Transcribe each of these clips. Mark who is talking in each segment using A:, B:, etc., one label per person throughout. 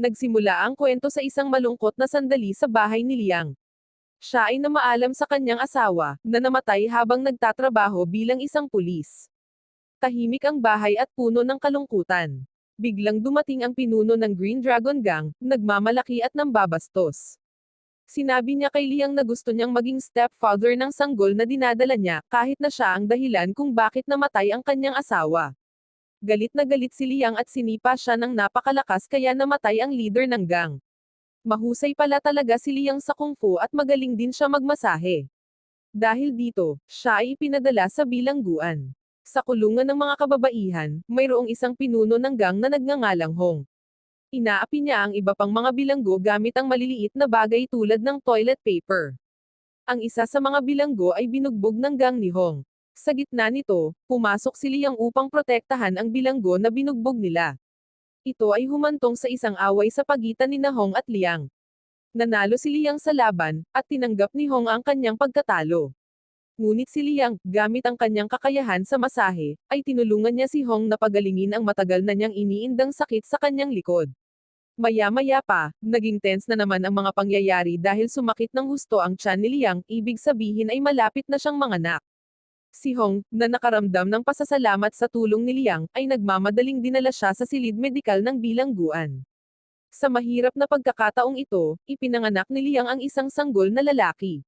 A: Nagsimula ang kwento sa isang malungkot na sandali sa bahay ni Liang. Siya ay namaalam sa kanyang asawa, na namatay habang nagtatrabaho bilang isang pulis. Tahimik ang bahay at puno ng kalungkutan. Biglang dumating ang pinuno ng Green Dragon Gang, nagmamalaki at nambabastos. Sinabi niya kay Liang na gusto niyang maging stepfather ng sanggol na dinadala niya, kahit na siya ang dahilan kung bakit namatay ang kanyang asawa. Galit na galit si Liang at sinipa siya ng napakalakas kaya namatay ang leader ng gang. Mahusay pala talaga si Liang sa kung fu at magaling din siya magmasahe. Dahil dito, siya ay ipinadala sa bilangguan. Sa kulungan ng mga kababaihan, mayroong isang pinuno ng gang na nagngangalang Hong. Inaapi niya ang iba pang mga bilanggo gamit ang maliliit na bagay tulad ng toilet paper. Ang isa sa mga bilanggo ay binugbog ng gang ni Hong. Sa gitna nito, pumasok si Liang upang protektahan ang bilanggo na binugbog nila. Ito ay humantong sa isang away sa pagitan ni Hong at Liang. Nanalo si Liang sa laban, at tinanggap ni Hong ang kanyang pagkatalo. Ngunit si Liang, gamit ang kanyang kakayahan sa masahe, ay tinulungan niya si Hong na pagalingin ang matagal na niyang iniindang sakit sa kanyang likod. Maya-maya pa, naging tense na naman ang mga pangyayari dahil sumakit ng husto ang tiyan ni Liang, ibig sabihin ay malapit na siyang manganak. Si Hong, na nakaramdam ng pasasalamat sa tulong ni Liang, ay nagmamadaling dinala siya sa silid medikal ng bilangguan. Sa mahirap na pagkakataong ito, ipinanganak ni Liang ang isang sanggol na lalaki.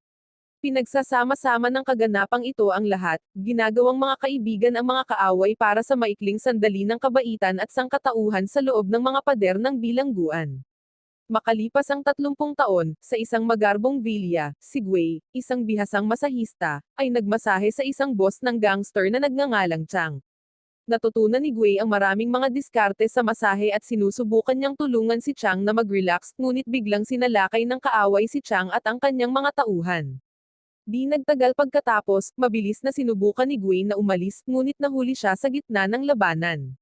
A: Pinagsasama-sama ng kaganapang ito ang lahat, ginagawang mga kaibigan ang mga kaaway para sa maikling sandali ng kabaitan at sangkatauhan sa loob ng mga pader ng bilangguan. Makalipas ang 30 taon, sa isang magarbong villa, si Gui, isang bihasang masahista, ay nagmasahe sa isang boss ng gangster na nagngangalang Chang. Natutunan ni Gui ang maraming mga diskarte sa masahe at sinusubukan niyang tulungan si Chang na mag-relax, ngunit biglang sinalakay ng kaaway si Chang at ang kanyang mga tauhan. Di nagtagal pagkatapos, mabilis na sinubukan ni Gui na umalis, ngunit nahuli siya sa gitna ng labanan.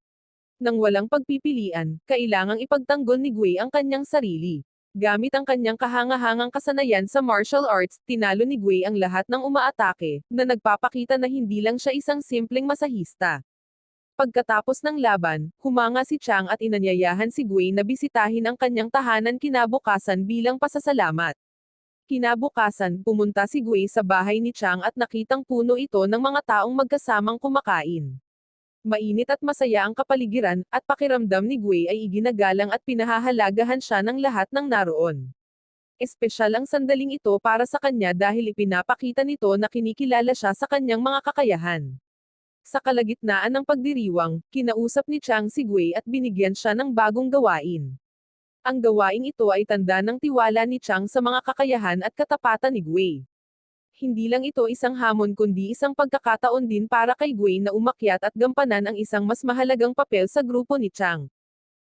A: Nang walang pagpipilian, kailangang ipagtanggol ni Gui ang kanyang sarili. Gamit ang kanyang kahangahangang kasanayan sa martial arts, tinalo ni Gui ang lahat ng umaatake, na nagpapakita na hindi lang siya isang simpleng masahista. Pagkatapos ng laban, humanga si Chang at inanyayahan si Gui na bisitahin ang kanyang tahanan kinabukasan bilang pasasalamat. Kinabukasan, pumunta si Gui sa bahay ni Chang at nakitang puno ito ng mga taong magkasamang kumakain. Mainit at masaya ang kapaligiran, at pakiramdam ni Gui ay iginagalang at pinahahalagahan siya ng lahat ng naroon. Espesyal ang sandaling ito para sa kanya dahil ipinapakita nito na kinikilala siya sa kanyang mga kakayahan. Sa kalagitnaan ng pagdiriwang, kinausap ni Chang si Gui at binigyan siya ng bagong gawain. Ang gawaing ito ay tanda ng tiwala ni Chang sa mga kakayahan at katapatan ni Gui. Hindi lang ito isang hamon kundi isang pagkakataon din para kay Gui na umakyat at gampanan ang isang mas mahalagang papel sa grupo ni Chang.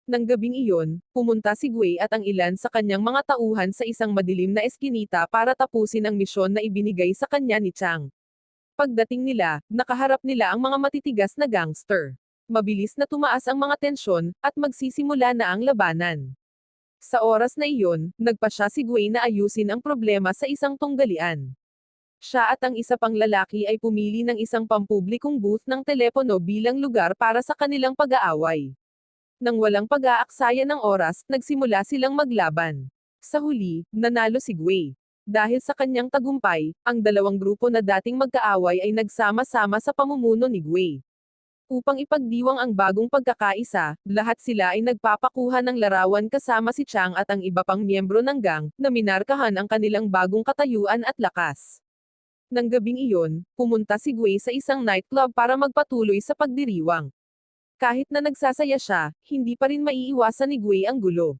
A: Nang gabing iyon, pumunta si Gui at ang ilan sa kanyang mga tauhan sa isang madilim na eskinita para tapusin ang misyon na ibinigay sa kanya ni Chang. Pagdating nila, nakaharap nila ang mga matitigas na gangster. Mabilis na tumaas ang mga tensyon, at magsisimula na ang labanan. Sa oras na iyon, nagpasya si Gui na ayusin ang problema sa isang tunggalian. Siya at ang isa pang lalaki ay pumili ng isang pampublikong booth ng telepono bilang lugar para sa kanilang pag-aaway. Nang walang pag-aaksaya ng oras, nagsimula silang maglaban. Sa huli, nanalo si Gui. Dahil sa kanyang tagumpay, ang dalawang grupo na dating magkaaway ay nagsama-sama sa pamumuno ni Gui. Upang ipagdiwang ang bagong pagkakaisa, lahat sila ay nagpapakuha ng larawan kasama si Chang at ang iba pang miyembro ng gang, na minarkahan ang kanilang bagong katayuan at lakas. Nang gabing iyon, pumunta si Gui sa isang nightclub para magpatuloy sa pagdiriwang. Kahit na nagsasaya siya, hindi pa rin maiiwasan ni Gui ang gulo.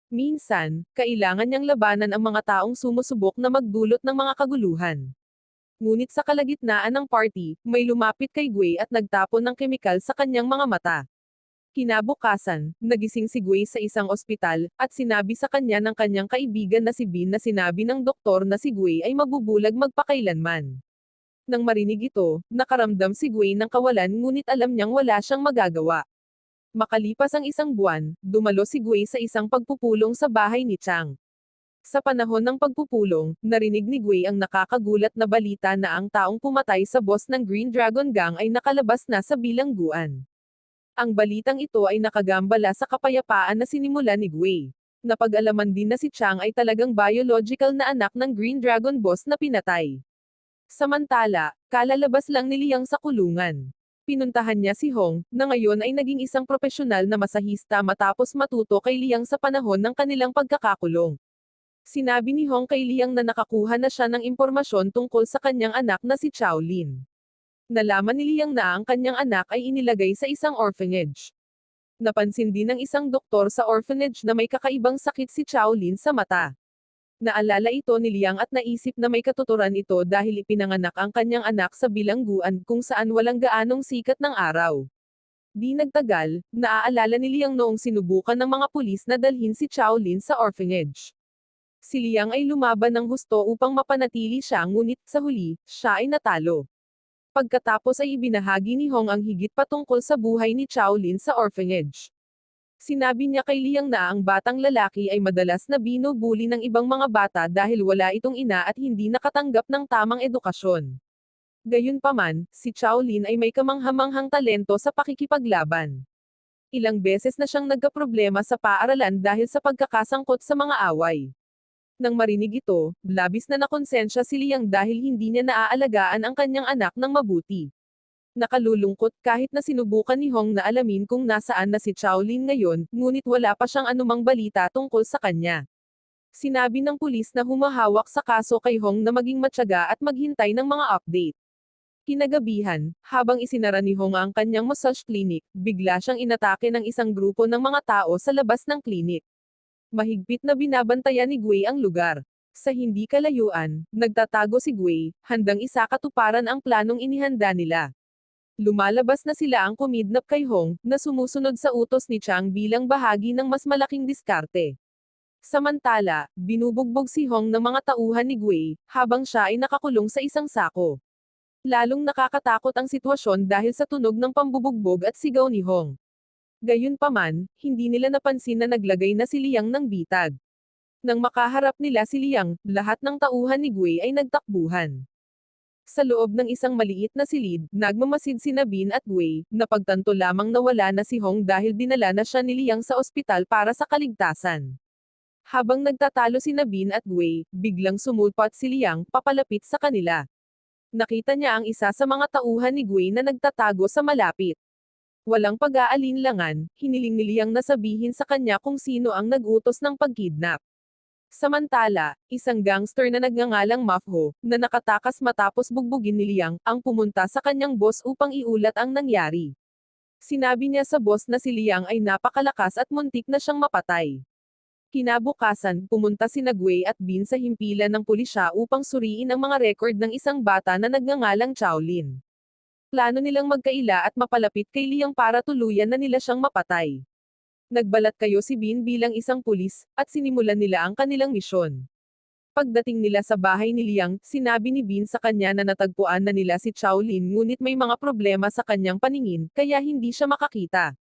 A: Minsan, kailangan niyang labanan ang mga taong sumusubok na magdulot ng mga kaguluhan. Ngunit sa kalagitnaan ng party, may lumapit kay Gui at nagtapon ng kemikal sa kanyang mga mata. Kinabukasan, nagising si Gui sa isang ospital, at sinabi sa kanya ng kanyang kaibigan na si Bin na sinabi ng doktor na si Gui ay mabubulag magpakailanman. Nang marinig ito, nakaramdam si Gui ng kawalan ngunit alam niyang wala siyang magagawa. Makalipas ang isang buwan, dumalo si Gui sa isang pagpupulong sa bahay ni Chang. Sa panahon ng pagpupulong, narinig ni Gui ang nakakagulat na balita na ang taong pumatay sa boss ng Green Dragon Gang ay nakalabas na sa bilangguan. Ang balitang ito ay nakagambala sa kapayapaan na sinimulan ni Gui. Napag-alaman din na si Chang ay talagang biological na anak ng Green Dragon Boss na pinatay. Samantala, kalalabas lang ni Liang sa kulungan. Pinuntahan niya si Hong, na ngayon ay naging isang propesyonal na masahista matapos matuto kay Liang sa panahon ng kanilang pagkakakulong. Sinabi ni Hong kay Liang na nakakuha na siya ng impormasyon tungkol sa kanyang anak na si Shaolin. Nalaman ni Liang na ang kanyang anak ay inilagay sa isang orphanage. Napansin din ng isang doktor sa orphanage na may kakaibang sakit si Shaolin sa mata. Naalala ito ni Liang at naisip na may katuturan ito dahil ipinanganak ang kanyang anak sa bilangguan kung saan walang gaanong sikat ng araw. Di nagtagal, naaalala ni Liang noong sinubukan ng mga pulis na dalhin si Shaolin sa orphanage. Si Liang ay lumaban ng husto upang mapanatili siya ngunit, sa huli, siya ay natalo. Pagkatapos ay ibinahagi ni Hong ang higit patungkol sa buhay ni Shaolin sa orphanage. Sinabi niya kay Liang na ang batang lalaki ay madalas na binubuli ng ibang mga bata dahil wala itong ina at hindi nakatanggap ng tamang edukasyon. Gayunpaman, si Shaolin ay may kamanghamanghang talento sa pakikipaglaban. Ilang beses na siyang nagkaproblema sa paaralan dahil sa pagkakasangkot sa mga away. Nang marinig ito, labis na nakonsensya si Liang dahil hindi niya naaalagaan ang kanyang anak ng mabuti. Nakalulungkot kahit na sinubukan ni Hong na alamin kung nasaan na si Shaolin ngayon, ngunit wala pa siyang anumang balita tungkol sa kanya. Sinabi ng pulis na humahawak sa kaso kay Hong na maging matyaga at maghintay ng mga update. Kinagabihan, habang isinara ni Hong ang kanyang massage clinic, bigla siyang inatake ng isang grupo ng mga tao sa labas ng clinic. Mahigpit na binabantayan ni Gui ang lugar. Sa hindi kalayuan, nagtatago si Gui, handang isakatuparan ang planong inihanda nila. Lumalabas na sila ang kumidnap kay Hong, na sumusunod sa utos ni Chang bilang bahagi ng mas malaking diskarte. Samantala, binubugbog si Hong ng mga tauhan ni Gui, habang siya ay nakakulong sa isang sako. Lalong nakakatakot ang sitwasyon dahil sa tunog ng pambubugbog at sigaw ni Hong. Gayunpaman, hindi nila napansin na naglagay na si Liang ng bitag. Nang makaharap nila si Liang, lahat ng tauhan ni Gui ay nagtakbuhan. Sa loob ng isang maliit na silid, nagmamasid sina Bin at Gui, napagtanto lamang na wala na si Hong dahil dinala na siya ni Liang sa ospital para sa kaligtasan. Habang nagtatalo sina Bin at Gui, biglang sumulpot si Liang, papalapit sa kanila. Nakita niya ang isa sa mga tauhan ni Gui na nagtatago sa malapit. Walang pag-aalinlangan, hiniling ni Liang na sabihin sa kanya kung sino ang nag-utos ng pagkidnap. Samantala, isang gangster na nagngangalang Mafho, na nakatakas matapos bugbugin ni Liang, ang pumunta sa kanyang boss upang iulat ang nangyari. Sinabi niya sa boss na si Liang ay napakalakas at muntik na siyang mapatay. Kinabukasan, pumunta sina Gui at Bin sa himpilan ng pulisya upang suriin ang mga record ng isang bata na nagngangalang Shaolin. Plano nilang magkaila at mapalapit kay Liang para tuluyan na nila siyang mapatay. Nagbalat kayo si Bin bilang isang pulis, at sinimulan nila ang kanilang misyon. Pagdating nila sa bahay ni Liang, sinabi ni Bin sa kanya na natagpuan na nila si Shaolin ngunit may mga problema sa kanyang paningin, kaya hindi siya makakita.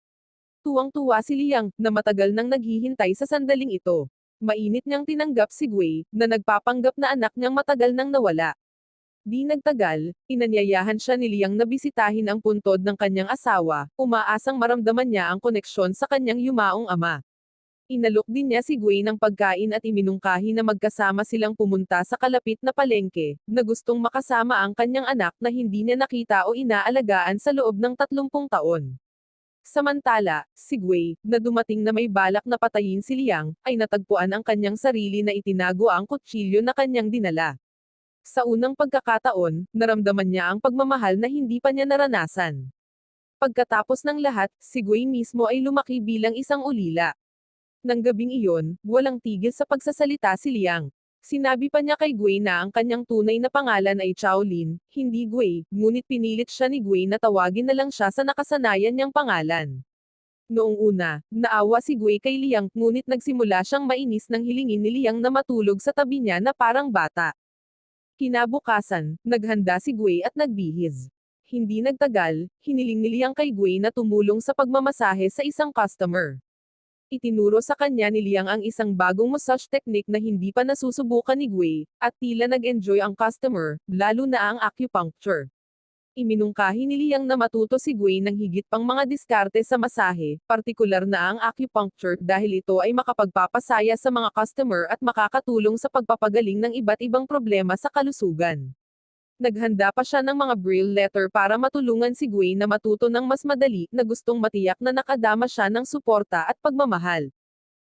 A: Tuwang-tuwa si Liang, na matagal nang naghihintay sa sandaling ito. Mainit niyang tinanggap si Gui, na nagpapanggap na anak niyang matagal nang nawala. Di nagtagal, inanyayahan siya ni Liang na bisitahin ang puntod ng kanyang asawa, umaasang maramdaman niya ang koneksyon sa kanyang yumaong ama. Inalok din niya si Gui ng pagkain at iminungkahi na magkasama silang pumunta sa kalapit na palengke, na gustong makasama ang kanyang anak na hindi niya nakita o inaalagaan sa loob ng 30 taon. Samantala, si Gui, na dumating na may balak na patayin si Liang, ay natagpuan ang kanyang sarili na itinago ang kutsilyo na kanyang dinala. Sa unang pagkakataon, naramdaman niya ang pagmamahal na hindi pa niya naranasan. Pagkatapos ng lahat, si Gui mismo ay lumaki bilang isang ulila. Nang gabing iyon, walang tigil sa pagsasalita si Liang. Sinabi pa niya kay Gui na ang kanyang tunay na pangalan ay Shaolin, hindi Gui, ngunit pinilit siya ni Gui na tawagin na lang siya sa nakasanayan niyang pangalan. Noong una, naawa si Gui kay Liang, ngunit nagsimula siyang mainis nang hilingin ni Liang na matulog sa tabi niya na parang bata. Kinabukasan, naghanda si Gui at nagbihis. Hindi nagtagal, hiniling ni Liang kay Gui na tumulong sa pagmamasahe sa isang customer. Itinuro sa kanya ni Liang ang isang bagong massage technique na hindi pa nasusubukan ni Gui, at tila nag-enjoy ang customer, lalo na ang acupuncture. Iminungkahi ni Liang na matuto si Gui ng higit pang mga diskarte sa masahe, partikular na ang acupuncture dahil ito ay makapagpapasaya sa mga customer at makakatulong sa pagpapagaling ng iba't ibang problema sa kalusugan. Naghanda pa siya ng mga braille letter para matulungan si Gui na matuto ng mas madali na gustong matiyak na nakadama siya ng suporta at pagmamahal.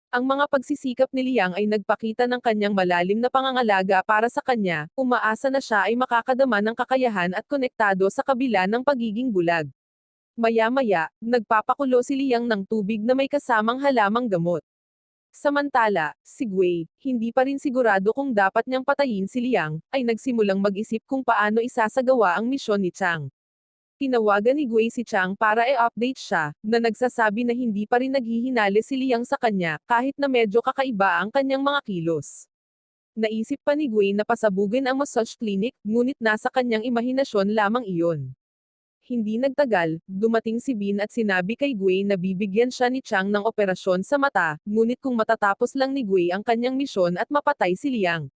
A: Ang mga pagsisikap ni Liang ay nagpakita ng kanyang malalim na pangangalaga para sa kanya, umaasa na siya ay makakadama ng kakayahan at konektado sa kabila ng pagiging bulag. Maya-maya, nagpapakulo si Liang ng tubig na may kasamang halamang gamot. Samantala, si Gui, hindi pa rin sigurado kung dapat niyang patayin si Liang, ay nagsimulang mag-isip kung paano isasagawa ang misyon ni Chang. Tinawagan ni Gui si Chang para i-update siya, na nagsasabi na hindi pa rin naghihinali si Liang sa kanya, kahit na medyo kakaiba ang kanyang mga kilos. Naisip pa ni Gui na pasabugin ang massage clinic, ngunit nasa kanyang imahinasyon lamang iyon. Hindi nagtagal, dumating si Bin at sinabi kay Gui na bibigyan siya ni Chang ng operasyon sa mata, ngunit kung matatapos lang ni Gui ang kanyang misyon at mapatay si Liang.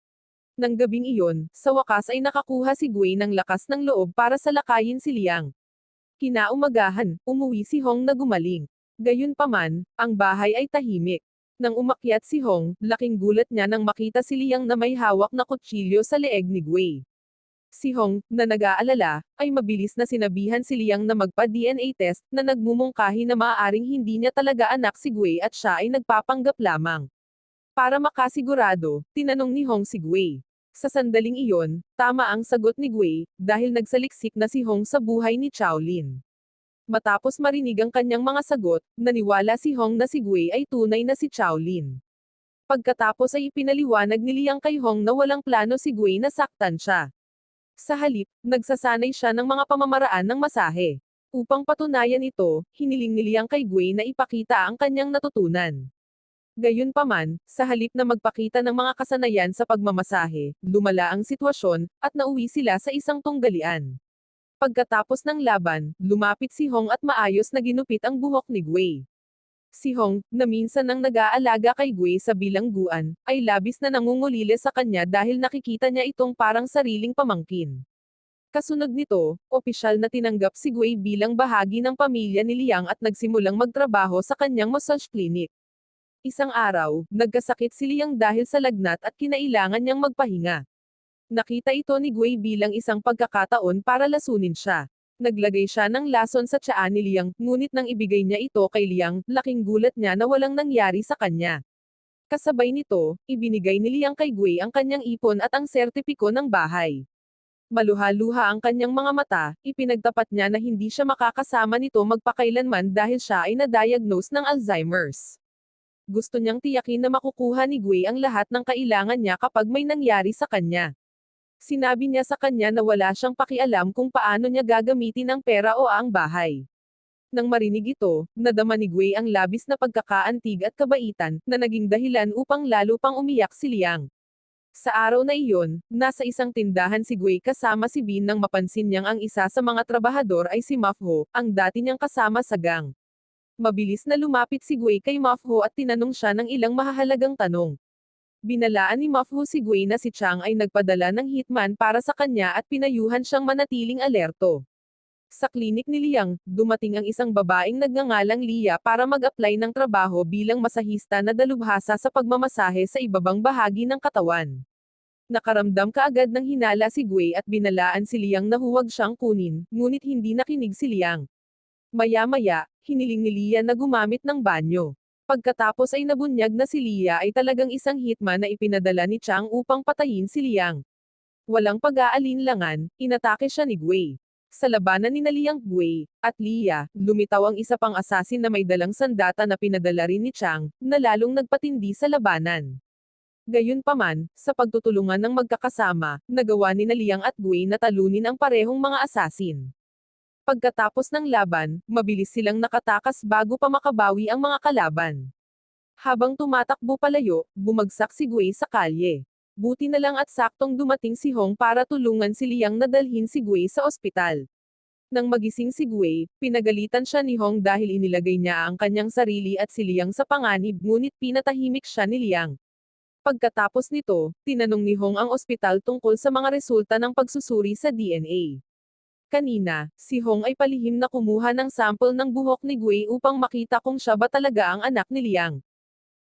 A: Nang gabing iyon, sa wakas ay nakakuha si Gui ng lakas ng loob para salakayin si Liang. Kinaumagahan, umuwi si Hong na gumaling. Gayunpaman, ang bahay ay tahimik. Nang umakyat si Hong, laking gulat niya nang makita si Liang na may hawak na kutsilyo sa leeg ni Gui. Si Hong, na nag-aalala, ay mabilis na sinabihan si Liang na magpa-DNA test, na nagmumungkahi na maaaring hindi niya talaga anak si Gui at siya ay nagpapanggap lamang. Para makasigurado, tinanong ni Hong si Gui. Sa sandaling iyon, tama ang sagot ni Gui, dahil nagsaliksik na si Hong sa buhay ni Shaolin. Matapos marinig ang kanyang mga sagot, naniwala si Hong na si Gui ay tunay na si Shaolin. Pagkatapos ay ipinaliwanag ni Liang kay Hong na walang plano si Gui na saktan siya. Sa halip, nagsasanay siya ng mga pamamaraan ng masahe. Upang patunayan ito, hiniling ni Liang kay Gui na ipakita ang kanyang natutunan. Gayunpaman, sa halip na magpakita ng mga kasanayan sa pagmamasahe, lumala ang sitwasyon, at nauwi sila sa isang tunggalian. Pagkatapos ng laban, lumapit si Hong at maayos na ginupit ang buhok ni Gui. Si Hong, na minsan nang nag-aalaga kay Gui sa bilangguan, ay labis na nangungulila sa kanya dahil nakikita niya itong parang sariling pamangkin. Kasunod nito, opisyal na tinanggap si Gui bilang bahagi ng pamilya ni Liang at nagsimulang magtrabaho sa kanyang massage clinic. Isang araw, nagkasakit si Liang dahil sa lagnat at kinailangan niyang magpahinga. Nakita ito ni Gui bilang isang pagkakataon para lasunin siya. Naglagay siya ng lason sa tiyan ni Liang, ngunit nang ibigay niya ito kay Liang, laking gulat niya na walang nangyari sa kanya. Kasabay nito, ibinigay ni Liang kay Gui ang kanyang ipon at ang sertipiko ng bahay. Maluha-luha ang kanyang mga mata, ipinagtapat niya na hindi siya makakasama nito magpakailanman dahil siya ay na-diagnose ng Alzheimer's. Gusto niyang tiyakin na makukuha ni Gui ang lahat ng kailangan niya kapag may nangyari sa kanya. Sinabi niya sa kanya na wala siyang pakialam kung paano niya gagamitin ang pera o ang bahay. Nang marinig ito, nadama ni Gui ang labis na pagkakaantig at kabaitan, na naging dahilan upang lalo pang umiyak si Liang. Sa araw na iyon, nasa isang tindahan si Gui kasama si Bin nang mapansin niyang ang isa sa mga trabahador ay si Mafho, ang dati niyang kasama sa gang. Mabilis na lumapit si Gui kay Mafho at tinanong siya ng ilang mahahalagang tanong. Binalaan ni Mafho si Gui na si Chang ay nagpadala ng hitman para sa kanya at pinayuhan siyang manatiling alerto. Sa klinik ni Liang, dumating ang isang babaeng nagngangalang Lia para mag-apply ng trabaho bilang masahista na dalubhasa sa pagmamasahe sa ibabang bahagi ng katawan. Nakaramdam kaagad ng hinala si Gui at binalaan si Liang na huwag siyang kunin, ngunit hindi nakinig si Liang. Maya-maya, hiniling ni Lia na gumamit ng banyo. Pagkatapos ay nabunyag na si Lia ay talagang isang hitman na ipinadala ni Chang upang patayin si Liang. Walang pag-aalinlangan, inatake siya ni Gui. Sa labanan ni Liang, Gui, at Lia, lumitaw ang isa pang asasin na may dalang sandata na pinadala rin ni Chang, na lalong nagpatindi sa labanan. Gayunpaman, sa pagtutulungan ng magkakasama, nagawa ni Liang at Gui na talunin ang parehong mga asasin. Pagkatapos ng laban, mabilis silang nakatakas bago pa makabawi ang mga kalaban. Habang tumatakbo palayo, bumagsak si Gui sa kalye. Buti na lang at saktong dumating si Hong para tulungan si Liang na dalhin si Gui sa ospital. Nang magising si Gui, pinagalitan siya ni Hong dahil inilagay niya ang kanyang sarili at si Liang sa panganib ngunit pinatahimik siya ni Liang. Pagkatapos nito, tinanong ni Hong ang ospital tungkol sa mga resulta ng pagsusuri sa DNA. Kanina, si Hong ay palihim na kumuha ng sample ng buhok ni Gui upang makita kung siya ba talaga ang anak ni Liang.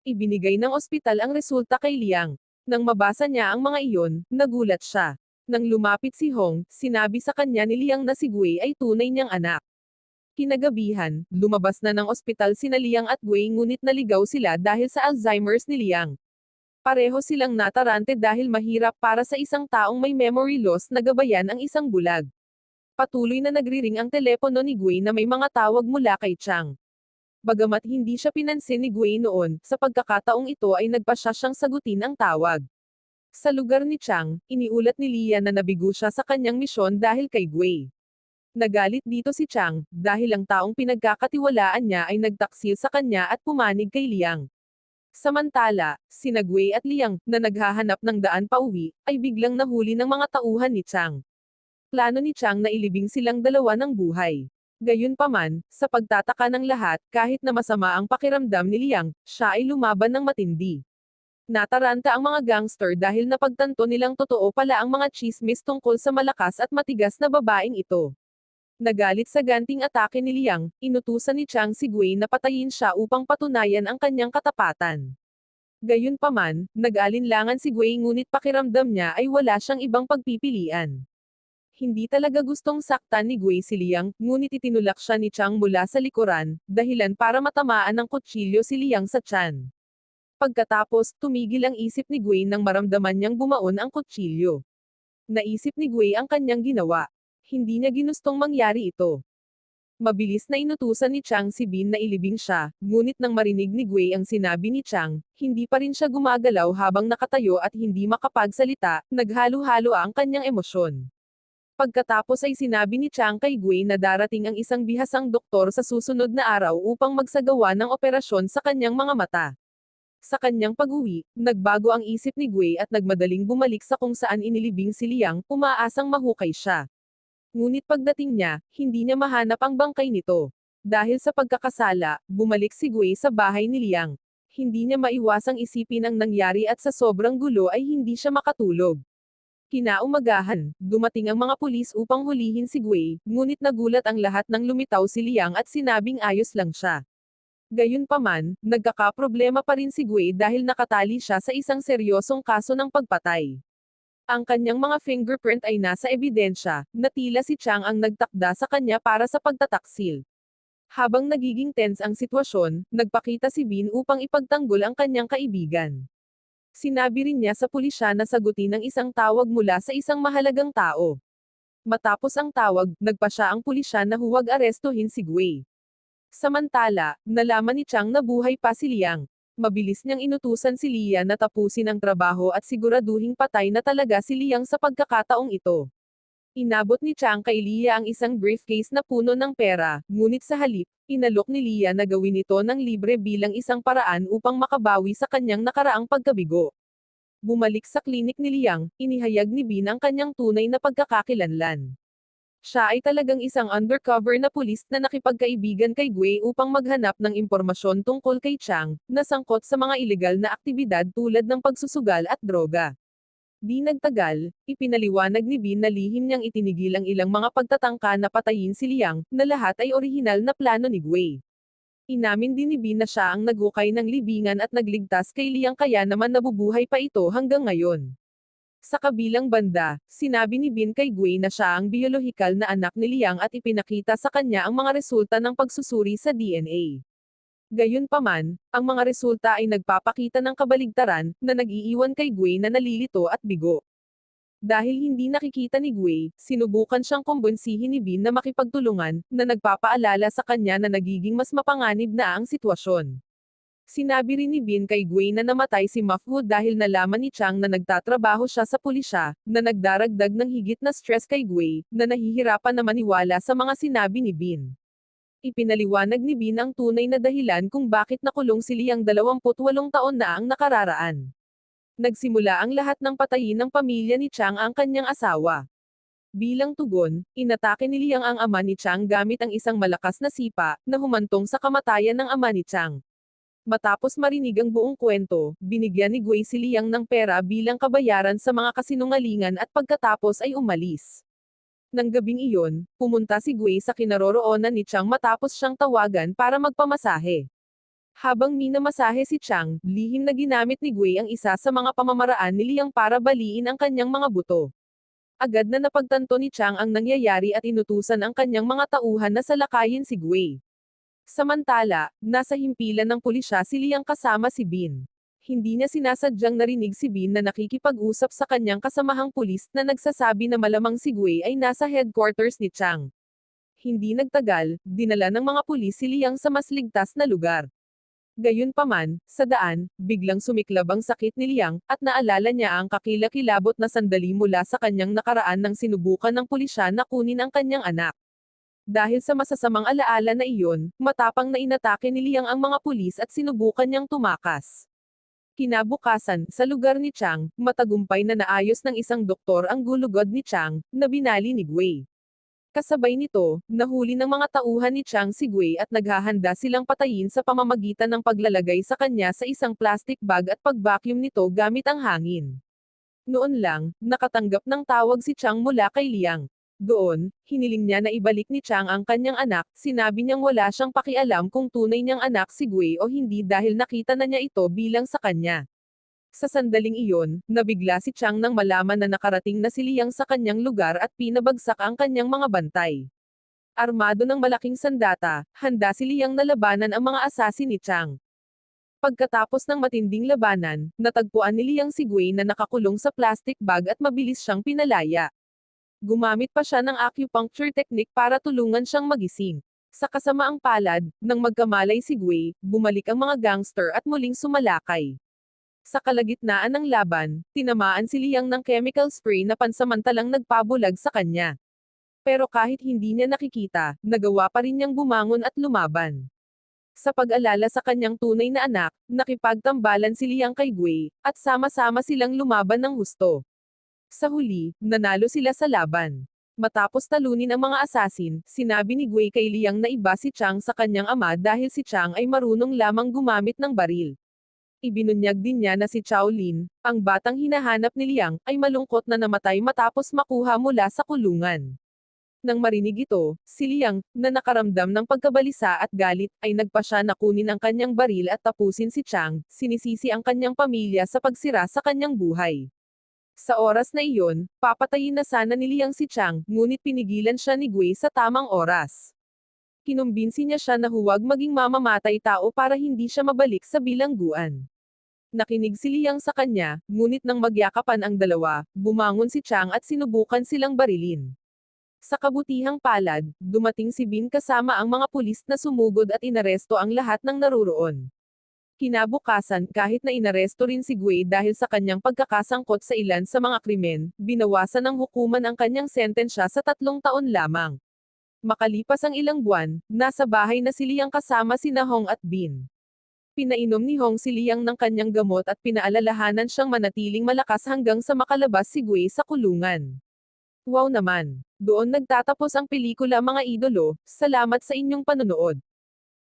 A: Ibinigay ng ospital ang resulta kay Liang. Nang mabasa niya ang mga iyon, nagulat siya. Nang lumapit si Hong, sinabi sa kanya ni Liang na si Gui ay tunay niyang anak. Kinagabihan, lumabas na ng ospital sina Liang at Gui ngunit naligaw sila dahil sa Alzheimer's ni Liang. Pareho silang natarante dahil mahirap para sa isang taong may memory loss na gabayan ang isang bulag. Patuloy na nagriring ang telepono ni Gui na may mga tawag mula kay Chang. Bagamat hindi siya pinansin ni Gui noon, sa pagkakataong ito ay nagpasya siyang sagutin ang tawag. Sa lugar ni Chang, iniulat ni Lia na nabigo siya sa kanyang misyon dahil kay Gui. Nagalit dito si Chang, dahil ang taong pinagkakatiwalaan niya ay nagtaksil sa kanya at pumanig kay Liang. Samantala, sina Gui at Liang, na naghahanap ng daan pauwi, ay biglang nahuli ng mga tauhan ni Chang. Plano ni Chang na ilibing silang dalawa ng buhay. Gayunpaman, sa pagtataka ng lahat, kahit na masama ang pakiramdam ni Liang, siya ay lumaban ng matindi. Nataranta ang mga gangster dahil napagtanto nilang totoo pala ang mga chismis tungkol sa malakas at matigas na babaeng ito. Nagalit sa ganting atake ni Liang, inutusan ni Chang si Gui na patayin siya upang patunayan ang kanyang katapatan. Gayunpaman, nag-alinlangan si Gui ngunit pakiramdam niya ay wala siyang ibang pagpipilian. Hindi talaga gustong saktan ni Gui si Liang, ngunit itinulak siya ni Chang mula sa likuran, dahilan para matamaan ng kutsilyo si Liang sa tiyan. Pagkatapos, tumigil ang isip ni Gui nang maramdaman niyang bumaon ang kutsilyo. Naisip ni Gui ang kanyang ginawa. Hindi niya ginustong mangyari ito. Mabilis na inutusan ni Chang si Bin na ilibing siya, ngunit nang marinig ni Gui ang sinabi ni Chang, hindi pa rin siya gumagalaw habang nakatayo at hindi makapagsalita, naghalo-halo ang kanyang emosyon. Pagkatapos ay sinabi ni Chang kay Gui na darating ang isang bihasang doktor sa susunod na araw upang magsagawa ng operasyon sa kanyang mga mata. Sa kanyang pag-uwi, nagbago ang isip ni Gui at nagmadaling bumalik sa kung saan inilibing si Liang, umaasang mahukay siya. Ngunit pagdating niya, hindi niya mahanap ang bangkay nito. Dahil sa pagkakasala, bumalik si Gui sa bahay ni Liang. Hindi niya maiwasang isipin ang nangyari at sa sobrang gulo ay hindi siya makatulog. Kinaumagahan, dumating ang mga pulis upang hulihin si Gui, ngunit nagulat ang lahat nang lumitaw si Liang at sinabing ayos lang siya. Gayunpaman, nagkakaproblema pa rin si Gui dahil nakatali siya sa isang seryosong kaso ng pagpatay. Ang kanyang mga fingerprint ay nasa ebidensya, na tila si Chang ang nagtakda sa kanya para sa pagtataksil. Habang nagiging tense ang sitwasyon, nagpakita si Bin upang ipagtanggol ang kanyang kaibigan. Sinabi rin niya sa pulisya na sagutin ang isang tawag mula sa isang mahalagang tao. Matapos ang tawag, nagpa siya ang pulisya na huwag arestuhin si Gui. Samantala, nalaman ni Chang na buhay pa si Liang. Mabilis niyang inutusan si Lia na tapusin ang trabaho at siguraduhing patay na talaga si Liang sa pagkakataong ito. Inabot ni Chang kay Lia ang isang briefcase na puno ng pera, ngunit sa halip, inalok ni Lia na gawin ito ng libre bilang isang paraan upang makabawi sa kanyang nakaraang pagkabigo. Bumalik sa klinik ni Liang, inihayag ni Bin ang kanyang tunay na pagkakakilanlan. Siya ay talagang isang undercover na pulis na nakipagkaibigan kay Gui upang maghanap ng impormasyon tungkol kay Chang, na sangkot sa mga ilegal na aktibidad tulad ng pagsusugal at droga. Di nagtagal, ipinaliwanag ni Bin na lihim niyang itinigil ang ilang mga pagtatangka na patayin si Liang, na lahat ay orihinal na plano ni Gui. Inamin din ni Bin na siya ang naghukay ng libingan at nagligtas kay Liang kaya naman nabubuhay pa ito hanggang ngayon. Sa kabilang banda, sinabi ni Bin kay Gui na siya ang biolohikal na anak ni Liang at ipinakita sa kanya ang mga resulta ng pagsusuri sa DNA. Gayunpaman, ang mga resulta ay nagpapakita ng kabaligtaran, na nag-iiwan kay Gui na nalilito at bigo. Dahil hindi nakikita ni Gui, sinubukan siyang kumbonsihin ni Bin na makipagtulungan, na nagpapaalala sa kanya na nagiging mas mapanganib na ang sitwasyon. Sinabi rin ni Bin kay Gui na namatay si Mahfoud dahil nalaman ni Chang na nagtatrabaho siya sa pulisya, na nagdaragdag ng higit na stress kay Gui, na nahihirapan na maniwala sa mga sinabi ni Bin. Ipinaliwanag ni Bin ang tunay na dahilan kung bakit nakulong si Liang 28 taon na ang nakararaan. Nagsimula ang lahat ng patayin ng pamilya ni Chang ang kanyang asawa. Bilang tugon, inatake ni Liang ang ama ni Chang gamit ang isang malakas na sipa, na humantong sa kamatayan ng ama ni Chang. Matapos marinig ang buong kwento, binigyan ni Gui si Liang ng pera bilang kabayaran sa mga kasinungalingan at pagkatapos ay umalis. Nang gabing iyon, pumunta si Gui sa kinaroroonan ni Chang matapos siyang tawagan para magpamasahe. Habang minamasahe si Chang, lihim na ginamit ni Gui ang isa sa mga pamamaraan ni Liang para baliin ang kanyang mga buto. Agad na napagtanto ni Chang ang nangyayari at inutusan ang kanyang mga tauhan na salakayin si Gui. Samantala, nasa himpilan ng pulisya si Liang kasama si Bin. Hindi niya sinasadyang narinig si Bin na nakikipag-usap sa kanyang kasamahang pulis na nagsasabi na malamang si Gui ay nasa headquarters ni Chang. Hindi nagtagal, dinala ng mga pulis si Liang sa mas ligtas na lugar. Gayunpaman, sa daan, biglang sumiklab ang sakit ni Liang, at naalala niya ang kakilakilabot na sandali mula sa kanyang nakaraan nang sinubukan ng pulisya na kunin ang kanyang anak. Dahil sa masasamang alaala na iyon, matapang na inatake ni Liang ang mga pulis at sinubukan niyang tumakas. Kinabukasan, sa lugar ni Chang, matagumpay na naayos ng isang doktor ang gulugod ni Chang, na binali ni Gui. Kasabay nito, nahuli ng mga tauhan ni Chang si Gui at naghahanda silang patayin sa pamamagitan ng paglalagay sa kanya sa isang plastic bag at pag-vacuum nito gamit ang hangin. Noon lang, nakatanggap ng tawag si Chang mula kay Liang. Doon, hiniling niya na ibalik ni Chang ang kanyang anak, sinabi niyang wala siyang pakialam kung tunay niyang anak si Gui o hindi dahil nakita na niya ito bilang sa kanya. Sa sandaling iyon, nabigla si Chang nang malaman na nakarating na si Liang sa kanyang lugar at pinabagsak ang kanyang mga bantay. Armado ng malaking sandata, handa si Liang na labanan ang mga asasin ni Chang. Pagkatapos ng matinding labanan, natagpuan ni Liang si Gui na nakakulong sa plastic bag at mabilis siyang pinalaya. Gumamit pa siya ng acupuncture technique para tulungan siyang magising. Sa kasamaang palad, nang magkamalay si Gui, bumalik ang mga gangster at muling sumalakay. Sa kalagitnaan ng laban, tinamaan si Liang ng chemical spray na pansamantalang nagpabulag sa kanya. Pero kahit hindi niya nakikita, nagawa pa rin niyang bumangon at lumaban. Sa pag-alala sa kanyang tunay na anak, nakipagtambalan si Liang kay Gui, at sama-sama silang lumaban ng husto. Sa huli, nanalo sila sa laban. Matapos talunin ang mga asasin, sinabi ni Gui kay Liang na iba si Chang sa kanyang ama dahil si Chang ay marunong lamang gumamit ng baril. Ibinunyag din niya na si Chao Lin, ang batang hinahanap ni Liang, ay malungkot na namatay matapos makuha mula sa kulungan. Nang marinig ito, si Liang, na nakaramdam ng pagkabalisa at galit, ay nagpasya na kunin ang kanyang baril at tapusin si Chang, sinisisi ang kanyang pamilya sa pagsira sa kanyang buhay. Sa oras na iyon, papatayin na sana ni Liang si Chang, ngunit pinigilan siya ni Gui sa tamang oras. Kinumbinsi niya siya na huwag maging mamamatay tao para hindi siya mabalik sa bilangguan. Nakinig si Liang sa kanya, ngunit nang magyakapan ang dalawa, bumangon si Chang at sinubukan silang barilin. Sa kabutihang palad, dumating si Bin kasama ang mga pulis na sumugod at inaresto ang lahat ng naruroon. Kinabukasan, kahit na inaresto rin si Gui dahil sa kanyang pagkakasangkot sa ilan sa mga krimen, binawasan ng hukuman ang kanyang sentensya sa 3 taon lamang. Makalipas ang ilang buwan, nasa bahay na si Liang kasama sina Hong at Bin. Pinainom ni Hong si Liang ng kanyang gamot at pinaalalahanan siyang manatiling malakas hanggang sa makalabas si Gui sa kulungan. Wow naman! Doon nagtatapos ang pelikula mga idolo, salamat sa inyong panonood.